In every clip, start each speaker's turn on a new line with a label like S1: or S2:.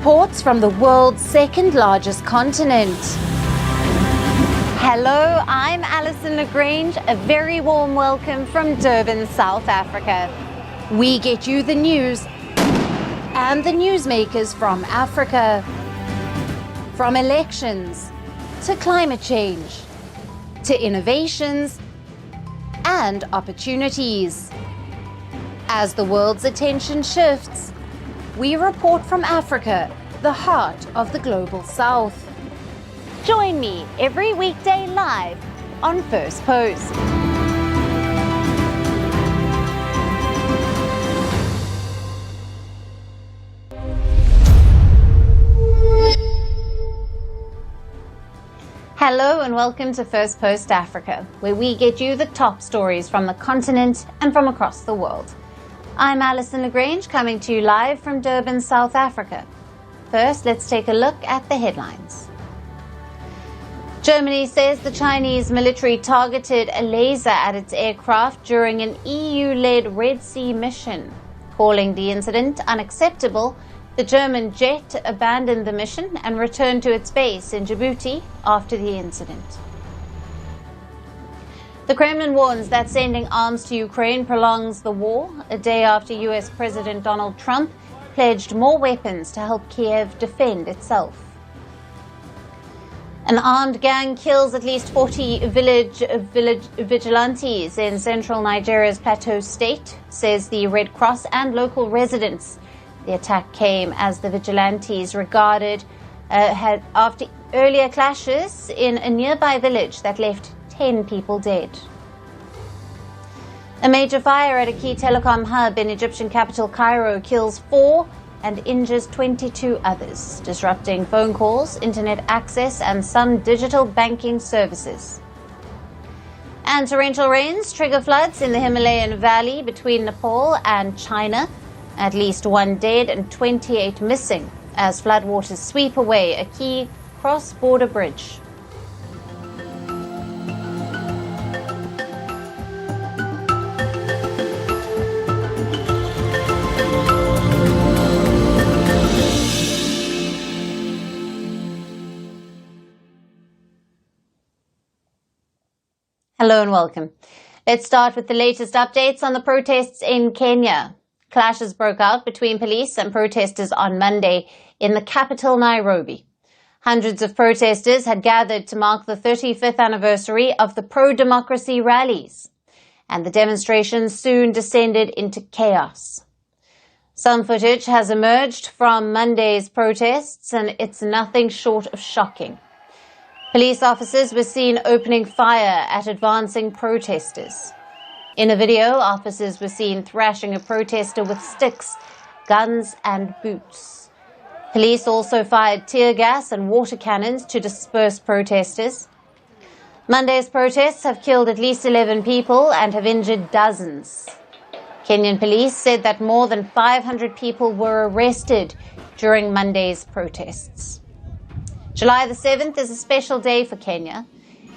S1: reports from the world's second largest continent. Hello, I'm Alison Lagrange. A very warm welcome from Durban, South Africa. We get you the news and the newsmakers from Africa. From elections to climate change to innovations and opportunities. As the world's attention shifts, we report from Africa, the heart of the global south. Join me every weekday live on First Post. Hello and welcome to First Post Africa, where we get you the top stories from the continent and from across the world. I'm Alison Lagrange, coming to you live from Durban, South Africa. First, let's take a look at the headlines. Germany says the Chinese military targeted a laser at its aircraft during an EU-led Red Sea mission. Calling the incident unacceptable, the German jet abandoned the mission and returned to its base in Djibouti after the incident. The Kremlin warns that sending arms to Ukraine prolongs the war, a day after US President Donald Trump pledged more weapons to help Kiev defend itself. An armed gang kills at least 40 village vigilantes in central Nigeria's Plateau State, says the Red Cross and local residents. The attack came as the vigilantes after earlier clashes in a nearby village that left 10 people dead. A major fire at a key telecom hub in Egyptian capital Cairo kills 4 and injures 22 others, disrupting phone calls, internet access, and some digital banking services. And torrential rains trigger floods in the Himalayan valley between Nepal and China. At least 1 dead and 28 missing as floodwaters sweep away a key cross-border bridge. Hello and welcome. Let's start with the latest updates on the protests in Kenya. Clashes broke out between police and protesters on Monday in the capital, Nairobi. Hundreds of protesters had gathered to mark the 35th anniversary of the pro-democracy rallies, and the demonstrations soon descended into chaos. Some footage has emerged from Monday's protests, and it's nothing short of shocking. Police officers were seen opening fire at advancing protesters. In a video, officers were seen thrashing a protester with sticks, guns and boots. Police also fired tear gas and water cannons to disperse protesters. Monday's protests have killed at least 11 people and have injured dozens. Kenyan police said that more than 500 people were arrested during Monday's protests. July the 7th is a special day for Kenya.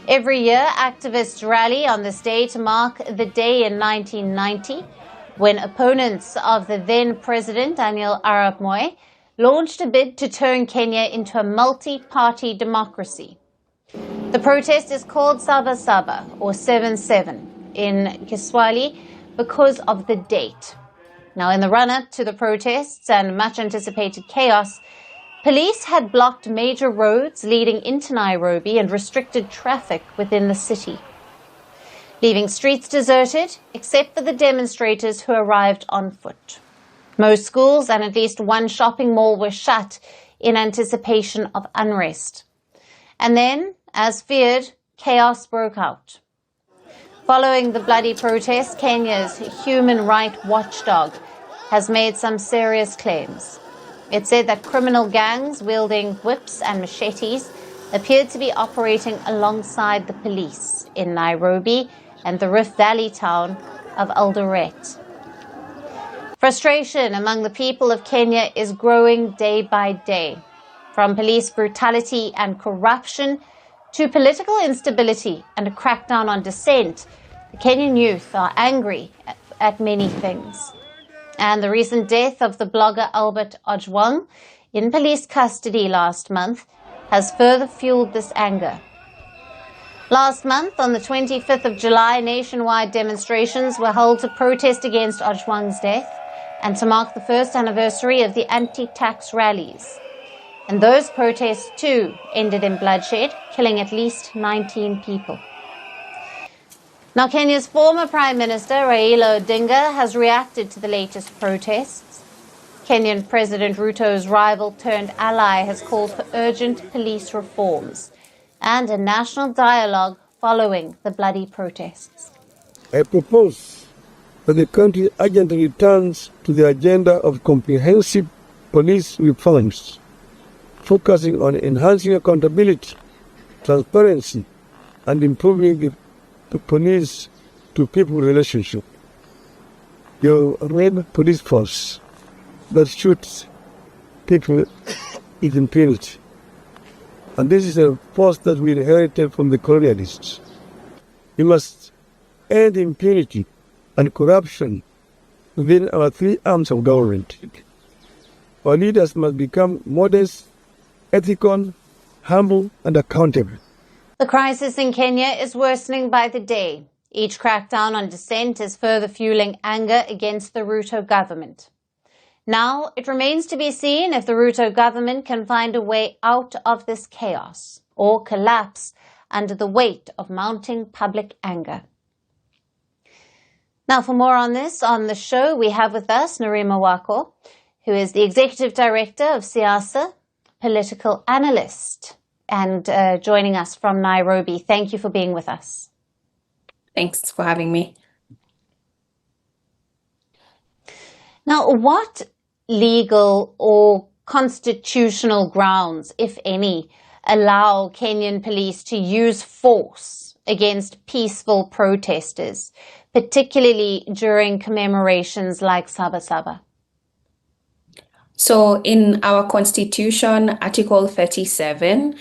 S1: Every year, activists rally on this day to mark the day in 1990 when opponents of the then President Daniel Arap Moi launched a bid to turn Kenya into a multi-party democracy. The protest is called Saba Saba, or 7-7, in Kiswahili because of the date. Now, in the run-up to the protests and much-anticipated chaos, police had blocked major roads leading into Nairobi and restricted traffic within the city, leaving streets deserted except for the demonstrators who arrived on foot. Most schools and at least one shopping mall were shut in anticipation of unrest. And then, as feared, chaos broke out. Following the bloody protests, Kenya's human rights watchdog has made some serious claims. It said that criminal gangs wielding whips and machetes appeared to be operating alongside the police in Nairobi and the Rift Valley town of Eldoret. Frustration among the people of Kenya is growing day by day, from police brutality and corruption to political instability and a crackdown on dissent. The Kenyan youth are angry at many things. And the recent death of the blogger Albert Ojwang in police custody last month has further fueled this anger. Last month, on the 25th of July, nationwide demonstrations were held to protest against Ojwang's death and to mark the first anniversary of the anti-tax rallies. And those protests, too, ended in bloodshed, killing at least 19 people. Now, Kenya's former Prime Minister Raila Odinga has reacted to the latest protests. Kenyan President Ruto's rival-turned-ally has called for urgent police reforms and a national dialogue following the bloody protests.
S2: I propose that the country urgently returns to the agenda of comprehensive police reforms, focusing on enhancing accountability, transparency, and improving the police-to-people relationship. Your red police force that shoots people is impunity. And this is a force that we inherited from the colonialists. We must end impunity and corruption within our three arms of government. Our leaders must become modest, ethical, humble, and accountable.
S1: The crisis in Kenya is worsening by the day. Each crackdown on dissent is further fueling anger against the Ruto government. Now, it remains to be seen if the Ruto government can find a way out of this chaos or collapse under the weight of mounting public anger. Now, for more on this, on the show, we have with us Narim Wako, who is the Executive Director of Siasa, political analyst, and joining us from Nairobi. Thank you for being with us.
S3: Thanks for having me.
S1: Now, what legal or constitutional grounds, if any, allow Kenyan police to use force against peaceful protesters, particularly during commemorations like Saba Saba?
S3: So in our Constitution, Article 37,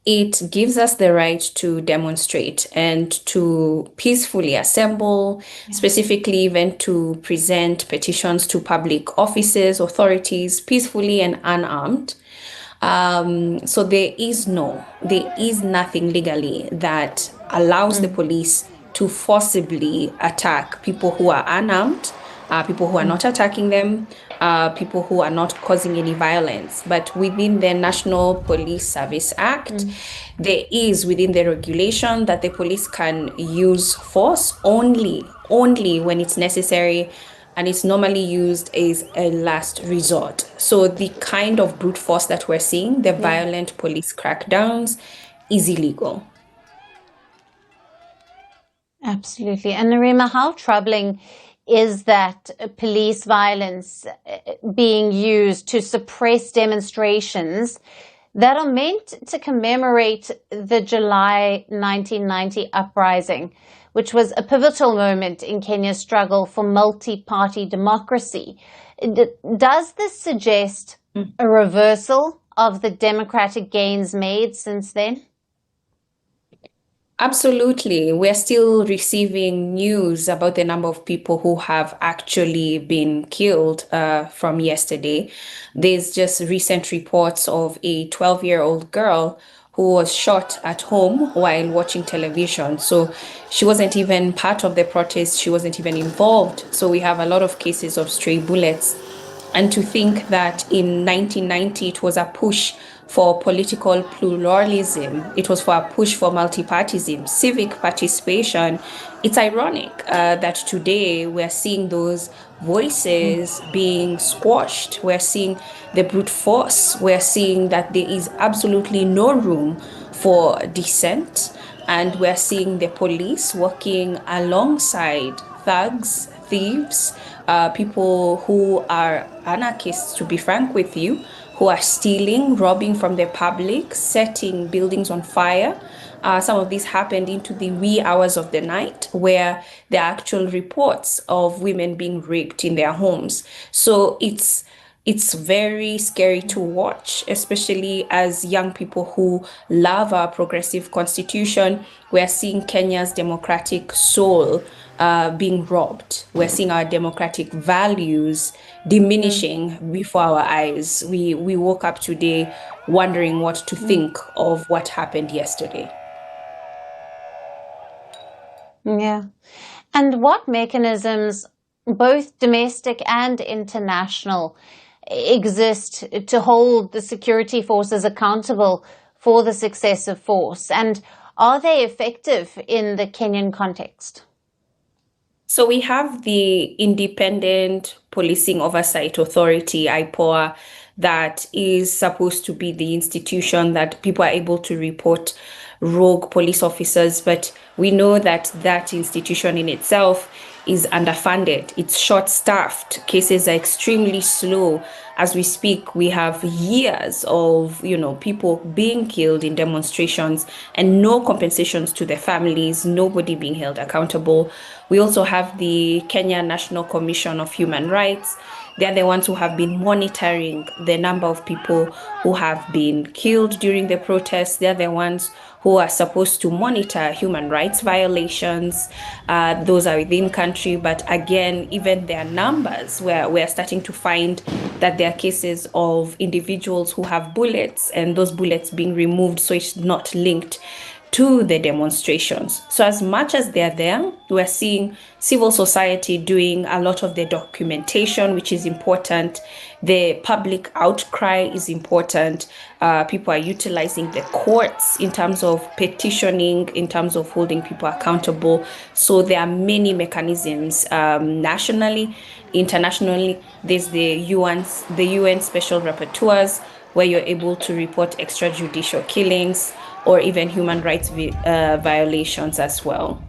S3: it gives us the right to demonstrate and to peacefully assemble, specifically even to present petitions to public offices, authorities, peacefully and unarmed. So there is nothing legally that allows the police to forcibly attack people who are unarmed, people who are not attacking them, people who are not causing any violence. But within the National Police Service Act, there is within the regulation that the police can use force only when it's necessary, and it's normally used as a last resort. So the kind of brute force that we're seeing, the violent police crackdowns, is illegal.
S1: Absolutely. And Narima, how troubling is that police violence being used to suppress demonstrations that are meant to commemorate the July 1990 uprising, which was a pivotal moment in Kenya's struggle for multi-party democracy? Does this suggest a reversal of the democratic gains made since then?
S3: Absolutely. We're still receiving news about the number of people who have actually been killed from yesterday. There's just recent reports of a 12-year-old girl who was shot at home while watching television. So she wasn't even part of the protest. She wasn't even involved. So we have a lot of cases of stray bullets. And to think that in 1990, it was a push for political pluralism, it was for a push for multipartyism, civic participation. It's ironic that today we're seeing those voices being squashed. We're seeing the brute force. We're seeing that there is absolutely no room for dissent. And we're seeing the police working alongside thugs, thieves, people who are anarchists, to be frank with you, who are stealing, robbing from the public, setting buildings on fire. Some of these happened into the wee hours of the night, where there are actual reports of women being raped in their homes. So it's it's very scary to watch, especially as young people who love our progressive constitution. We're seeing Kenya's democratic soul being robbed. We're seeing our democratic values diminishing before our eyes. We woke up today wondering what to think of what happened yesterday.
S1: Yeah. And what mechanisms, both domestic and international, exist to hold the security forces accountable for the success of force? And are they effective in the Kenyan context?
S3: So we have the Independent Policing Oversight Authority, IPOA, that is supposed to be the institution that people are able to report rogue police officers. But we know that that institution in itself is underfunded. It's short-staffed. Cases are extremely slow. As we speak, we have years of, people being killed in demonstrations and no compensations to their families, nobody being held accountable. We also have the Kenya National Commission of Human Rights. They're the ones who have been monitoring the number of people who have been killed during the protests. They're the ones who are supposed to monitor human rights violations. Those are within country, but again, even their numbers, where we're starting to find that there are cases of individuals who have bullets and those bullets being removed so it's not linked to the demonstrations. So as much as they're there, we're seeing civil society doing a lot of the documentation, which is important. The public outcry is important. People are utilizing the courts in terms of petitioning, in terms of holding people accountable. So there are many mechanisms nationally, internationally. There's the UN special rapporteurs, where you're able to report extrajudicial killings or even human rights violations as well.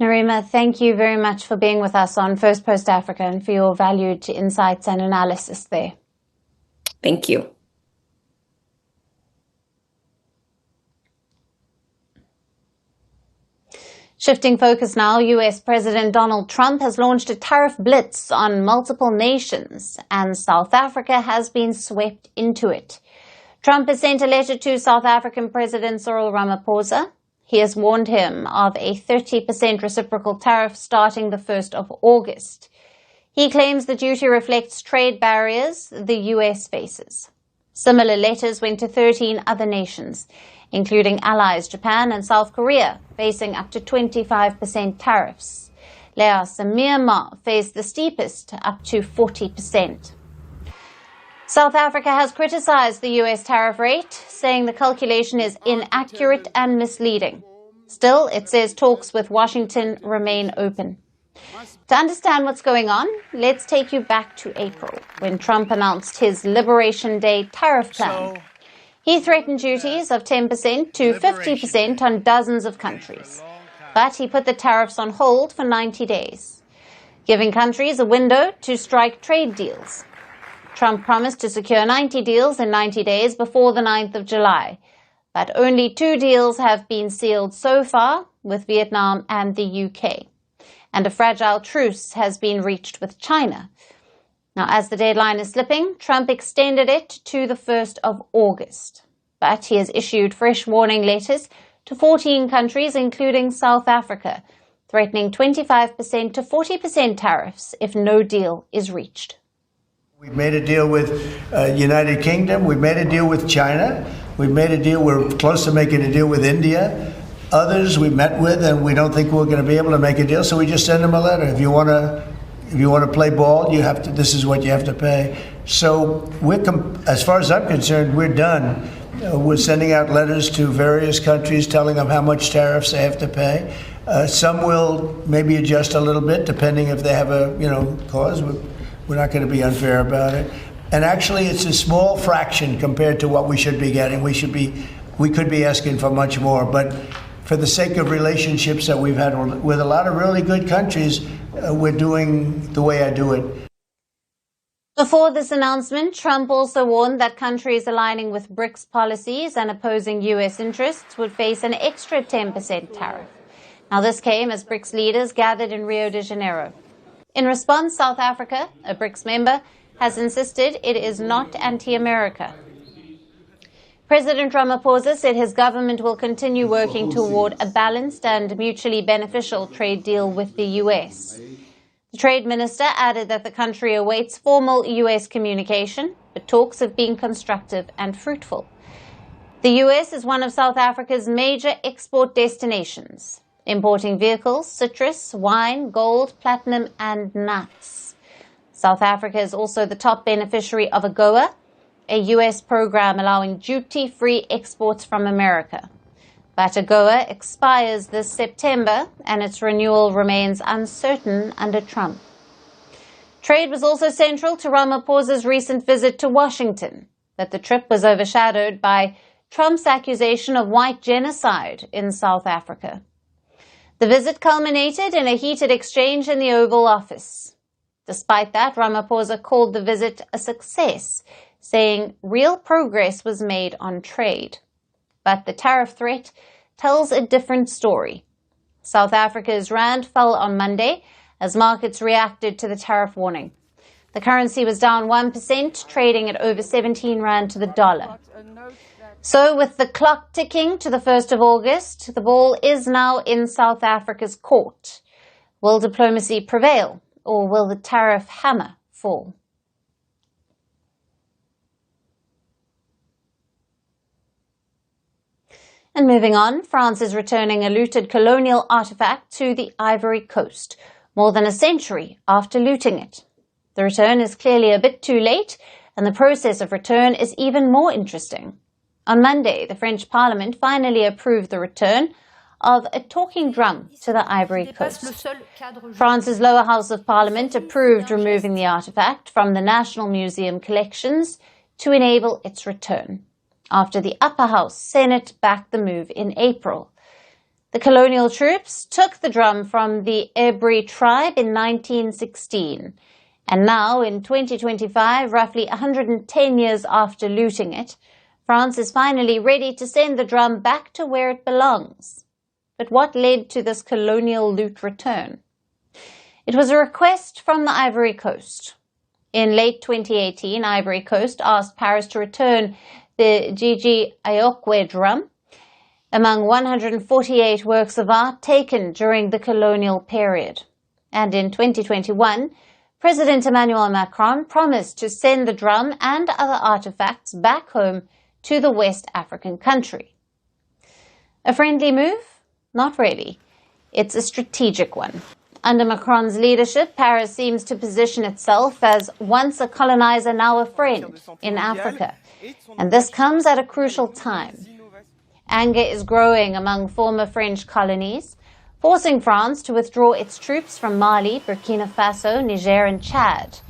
S1: Narima, thank you very much for being with us on Firstpost Africa and for your valued insights and analysis there.
S3: Thank you.
S1: Shifting focus now, US President Donald Trump has launched a tariff blitz on multiple nations, and South Africa has been swept into it. Trump has sent a letter to South African President Cyril Ramaphosa. He has warned him of a 30% reciprocal tariff starting the 1st of August. He claims the duty reflects trade barriers the US faces. Similar letters went to 13 other nations, including allies Japan and South Korea, facing up to 25% tariffs. Laos and Myanmar face the steepest, up to 40%. South Africa has criticized the US tariff rate, saying the calculation is inaccurate and misleading. Still, it says talks with Washington remain open. To understand what's going on, let's take you back to April, when Trump announced his Liberation Day tariff plan. He threatened duties of 10% to 50% on dozens of countries. But he put the tariffs on hold for 90 days, giving countries a window to strike trade deals. Trump promised to secure 90 deals in 90 days before the 9th of July. But only 2 deals have been sealed so far, with Vietnam and the UK. And a fragile truce has been reached with China. Now, as the deadline is slipping, Trump extended it to the 1st of August. But he has issued fresh warning letters to 14 countries, including South Africa, threatening 25% to 40% tariffs if no deal is reached.
S4: We've made a deal with United Kingdom. We've made a deal with China. We've made a deal. We're close to making a deal with India. Others we met with, and we don't think we're going to be able to make a deal. So we just send them a letter. If you want to play ball, you have to. This is what you have to pay. So as far as I'm concerned, we're done. We're sending out letters to various countries, telling them how much tariffs they have to pay. Some will maybe adjust a little bit, depending if they have a cause. We're not going to be unfair about it. And actually, it's a small fraction compared to what we should be getting. We could be asking for much more. But for the sake of relationships that we've had with a lot of really good countries, we're doing the way I do it.
S1: Before this announcement, Trump also warned that countries aligning with BRICS policies and opposing U.S. interests would face an extra 10% tariff. Now, this came as BRICS leaders gathered in Rio de Janeiro. In response, South Africa, a BRICS member, has insisted it is not anti-America. President Ramaphosa said his government will continue working toward a balanced and mutually beneficial trade deal with the US. The trade minister added that the country awaits formal US communication, but talks have been constructive and fruitful. The US is one of South Africa's major export destinations, importing vehicles, citrus, wine, gold, platinum, and nuts. South Africa is also the top beneficiary of AGOA, a US program allowing duty-free exports from America. But AGOA expires this September, and its renewal remains uncertain under Trump. Trade was also central to Ramaphosa's recent visit to Washington, but the trip was overshadowed by Trump's accusation of white genocide in South Africa. The visit culminated in a heated exchange in the Oval Office. Despite that, Ramaphosa called the visit a success, saying real progress was made on trade. But the tariff threat tells a different story. South Africa's rand fell on Monday as markets reacted to the tariff warning. The currency was down 1%, trading at over 17 rand to the dollar. So with the clock ticking to the 1st of August, the ball is now in South Africa's court. Will diplomacy prevail, or will the tariff hammer fall? And moving on, France is returning a looted colonial artifact to the Ivory Coast, more than a century after looting it. The return is clearly a bit too late, and the process of return is even more interesting. On Monday, the French Parliament finally approved the return of a talking drum to the Ivory Coast. France's lower house of Parliament approved removing the artifact from the National Museum collections to enable its return, after the upper house Senate backed the move in April. The colonial troops took the drum from the Ebri tribe in 1916, and now in 2025, roughly 110 years after looting it, France is finally ready to send the drum back to where it belongs. But what led to this colonial loot return? It was a request from the Ivory Coast. In late 2018, Ivory Coast asked Paris to return the Gigi Ayokwe drum, among 148 works of art taken during the colonial period. And in 2021, President Emmanuel Macron promised to send the drum and other artifacts back home to the West African country. A friendly move? Not really. It's a strategic one. Under Macron's leadership, Paris seems to position itself as once a colonizer, now a friend in Africa. And this comes at a crucial time. Anger is growing among former French colonies, forcing France to withdraw its troops from Mali, Burkina Faso, Niger, and Chad.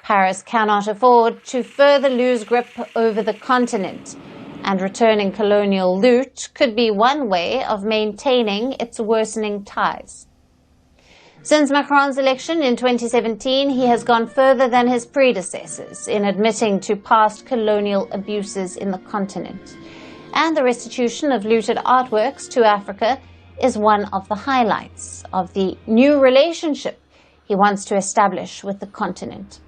S1: Paris cannot afford to further lose grip over the continent, and returning colonial loot could be one way of maintaining its worsening ties. Since Macron's election in 2017, he has gone further than his predecessors in admitting to past colonial abuses in the continent. And the restitution of looted artworks to Africa is one of the highlights of the new relationship he wants to establish with the continent.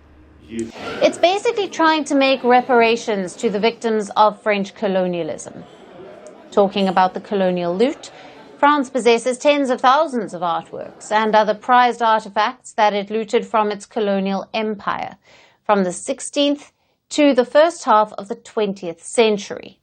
S1: It's basically trying to make reparations to the victims of French colonialism. Talking about the colonial loot, France possesses tens of thousands of artworks and other prized artifacts that it looted from its colonial empire, from the 16th to the first half of the 20th century.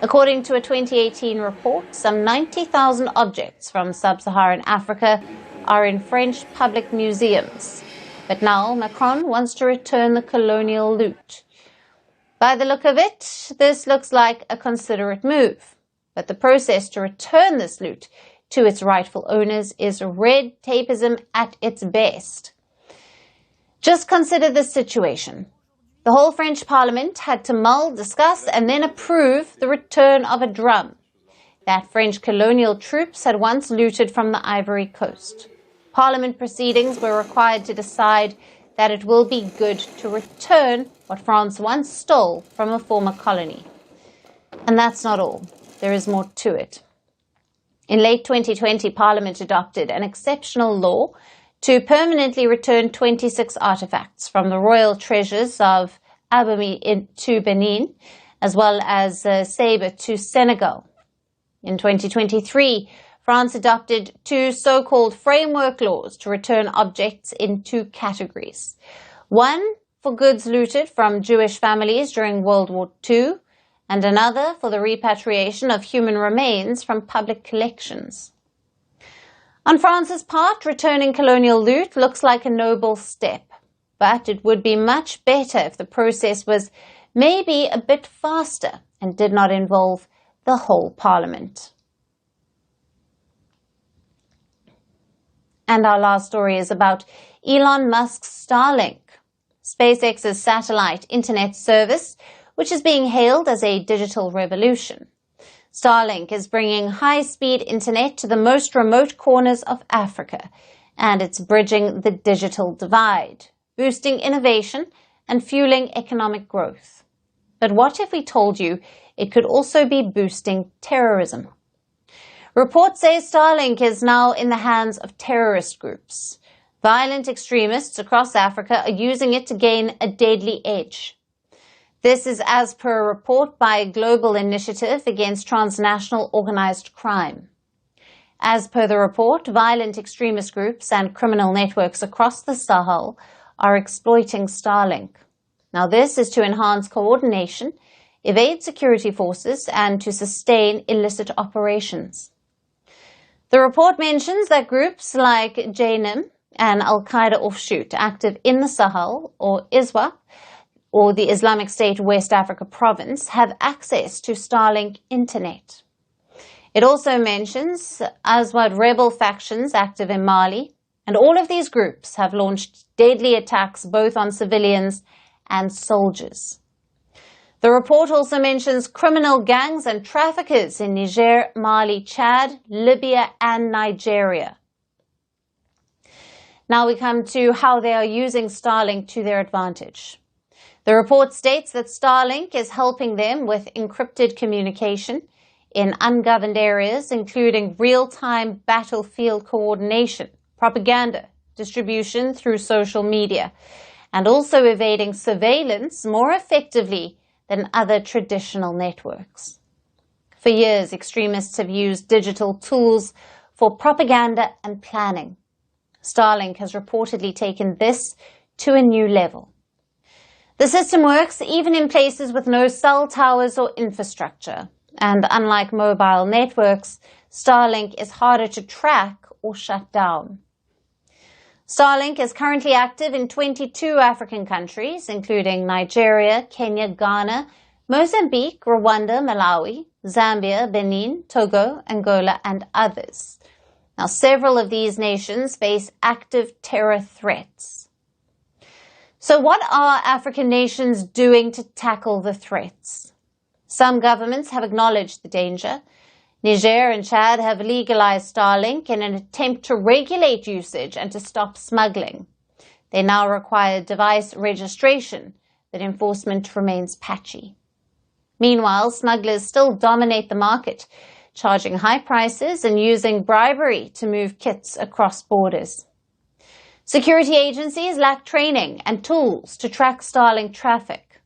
S1: According to a 2018 report, some 90,000 objects from sub-Saharan Africa are in French public museums. But now Macron wants to return the colonial loot. By the look of it, this looks like a considerate move. But the process to return this loot to its rightful owners is red tapeism at its best. Just consider this situation. The whole French Parliament had to mull, discuss, and then approve the return of a drum that French colonial troops had once looted from the Ivory Coast. Parliament proceedings were required to decide that it will be good to return what France once stole from a former colony. And that's not all. There is more to it. In late 2020, Parliament adopted an exceptional law to permanently return 26 artifacts from the royal treasures of Abomey to Benin, as well as Saba to Senegal. In 2023, France adopted 2 so-called framework laws to return objects in 2 categories. One for goods looted from Jewish families during World War II, and another for the repatriation of human remains from public collections. On France's part, returning colonial loot looks like a noble step, but it would be much better if the process was maybe a bit faster and did not involve the whole parliament. And our last story is about Elon Musk's Starlink, SpaceX's satellite internet service, which is being hailed as a digital revolution. Starlink is bringing high-speed internet to the most remote corners of Africa, and it's bridging the digital divide, boosting innovation and fueling economic growth. But what if we told you it could also be boosting terrorism? Reports say Starlink is now in the hands of terrorist groups. Violent extremists across Africa are using it to gain a deadly edge. This is as per a report by a global initiative against transnational organized crime. As per the report, violent extremist groups and criminal networks across the Sahel are exploiting Starlink. Now, this is to enhance coordination, evade security forces, and to sustain illicit operations. The report mentions that groups like JNIM, an al-Qaeda offshoot active in the Sahel, or ISWAP, or the Islamic State West Africa province, have access to Starlink internet. It also mentions Azawad rebel factions active in Mali, and all of these groups have launched deadly attacks both on civilians and soldiers. The report also mentions criminal gangs and traffickers in Niger, Mali, Chad, Libya, and Nigeria. Now we come to how they are using Starlink to their advantage. The report states that Starlink is helping them with encrypted communication in ungoverned areas, including real-time battlefield coordination, propaganda, distribution through social media, and also evading surveillance more effectively than other traditional networks. For years, extremists have used digital tools for propaganda and planning. Starlink has reportedly taken this to a new level. The system works even in places with no cell towers or infrastructure, and unlike mobile networks, Starlink is harder to track or shut down. Starlink is currently active in 22 African countries, including Nigeria, Kenya, Ghana, Mozambique, Rwanda, Malawi, Zambia, Benin, Togo, Angola, and others. Now, several of these nations face active terror threats. So what are African nations doing to tackle the threats? Some governments have acknowledged the danger. Niger and Chad have legalized Starlink in an attempt to regulate usage and to stop smuggling. They now require device registration, but enforcement remains patchy. Meanwhile, smugglers still dominate the market, charging high prices and using bribery to move kits across borders. Security agencies lack training and tools to track Starlink traffic.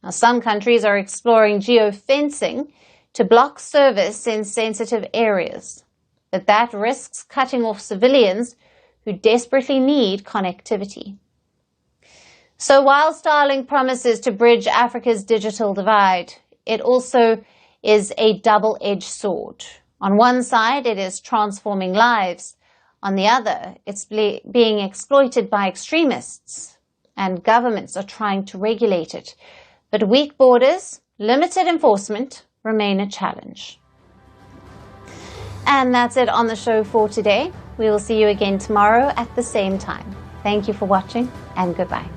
S1: Now, some countries are exploring geofencing to block service in sensitive areas, but that risks cutting off civilians who desperately need connectivity. So while Starlink promises to bridge Africa's digital divide, it also is a double-edged sword. On one side, it is transforming lives. On the other, it's being exploited by extremists, and governments are trying to regulate it. But weak borders, limited enforcement remain a challenge. And that's it on the show for today. We will see you again tomorrow at the same time. Thank you for watching, and goodbye.